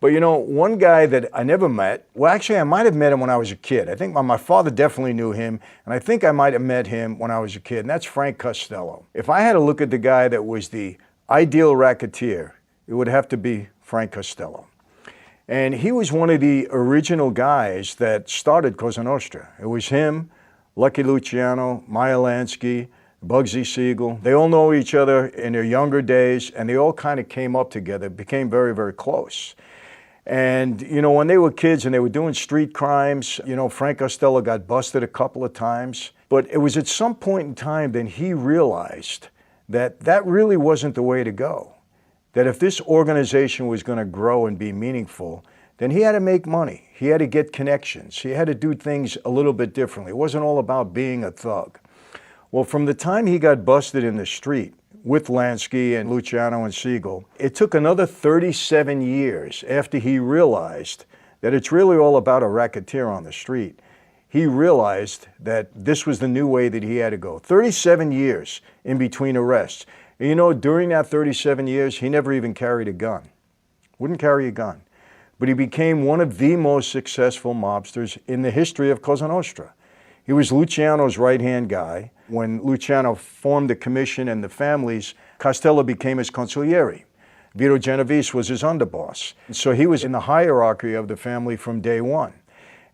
But you know, one guy that I never met, well, actually, I might have met him when I was a kid. I think my father definitely knew him, and I think I might have met him when I was a kid, and that's Frank Costello. If I had to look at the guy that was the ideal racketeer, it would have to be Frank Costello. And he was one of the original guys that started Cosa Nostra. It was him, Lucky Luciano, Meyer Lansky, Bugsy Siegel. They all know each other in their younger days, and they all kind of came up together, became very, very close. And, you know, when they were kids and they were doing street crimes, you know, Frank Costello got busted a couple of times. But it was at some point in time that he realized that that really wasn't the way to go. That if this organization was going to grow and be meaningful, then he had to make money. He had to get connections. He had to do things a little bit differently. It wasn't all about being a thug. Well, from the time he got busted in the street with Lansky and Luciano and Siegel, it took another 37 years after he realized that it's really all about a racketeer on the street. He realized that this was the new way that he had to go. 37 years in between arrests. And you know, during that 37 years, he never even carried a gun. Wouldn't carry a gun. But he became one of the most successful mobsters in the history of Cosa Nostra. He was Luciano's right-hand guy. When Luciano formed the commission and the families, Costello became his consigliere. Vito Genovese was his underboss. So he was in the hierarchy of the family from day one.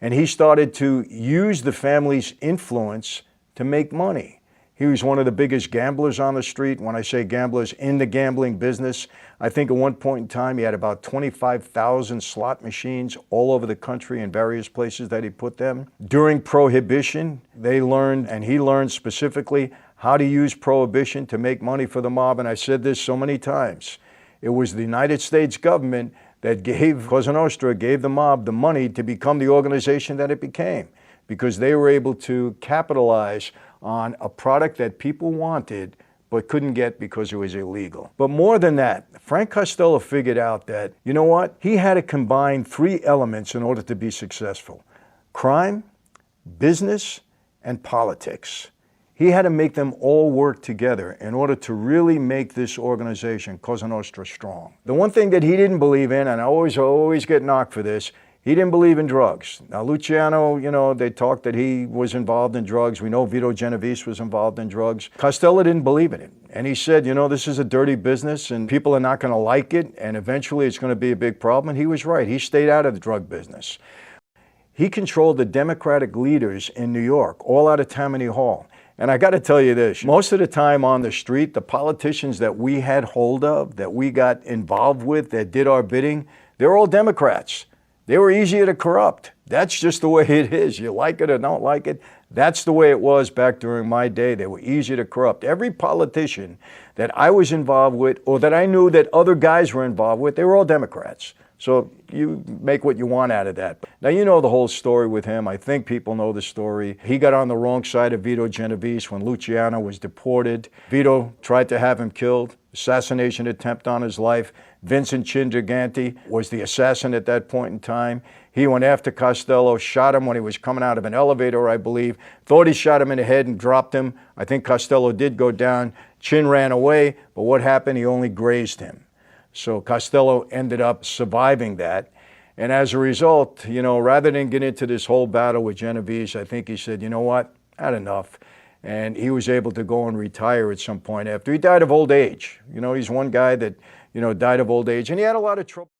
And he started to use the family's influence to make money. He was one of the biggest gamblers on the street. When I say gamblers, in the gambling business, I think at one point in time he had about 25,000 slot machines all over the country in various places that he put them. During Prohibition, they learned, and he learned specifically, how to use Prohibition to make money for the mob. And I said this so many times. It was the United States government that gave Cosa Nostra, gave the mob the money to become the organization that it became, because they were able to capitalize on a product that people wanted but couldn't get because it was illegal. But more than that, Frank Costello figured out that, you know what? He had to combine three elements in order to be successful: crime, business, and politics. He had to make them all work together in order to really make this organization, Cosa Nostra, strong. The one thing that he didn't believe in, and I always get knocked for this, he didn't believe in drugs. Now, Luciano, you know, they talked that he was involved in drugs. We know Vito Genovese was involved in drugs. Costello didn't believe in it. And he said, you know, this is a dirty business and people are not going to like it, and eventually it's going to be a big problem. And he was right. He stayed out of the drug business. He controlled the Democratic leaders in New York, all out of Tammany Hall. And I got to tell you this, most of the time on the street, the politicians that we had hold of, that we got involved with, that did our bidding, they're all Democrats. They were easier to corrupt. That's just the way it is. You like it or don't like it. That's the way it was back during my day. They were easier to corrupt. Every politician that I was involved with, or that I knew that other guys were involved with, they were all Democrats. So you make what you want out of that. Now, you know the whole story with him. I think people know the story. He got on the wrong side of Vito Genovese when Luciano was deported. Vito tried to have him killed. Assassination attempt on his life. Vincent Chingiganti was the assassin at that point in time. He went after Costello, shot him when he was coming out of an elevator, I believe. Thought he shot him in the head and dropped him. I think Costello did go down. Chin ran away, but what happened? He only grazed him. So Costello ended up surviving that. And as a result, you know, rather than get into this whole battle with Genovese, I think he said, you know what, I had enough. And he was able to go and retire at some point after. He died of old age. You know, he's one guy that, you know, died of old age. And he had a lot of trouble.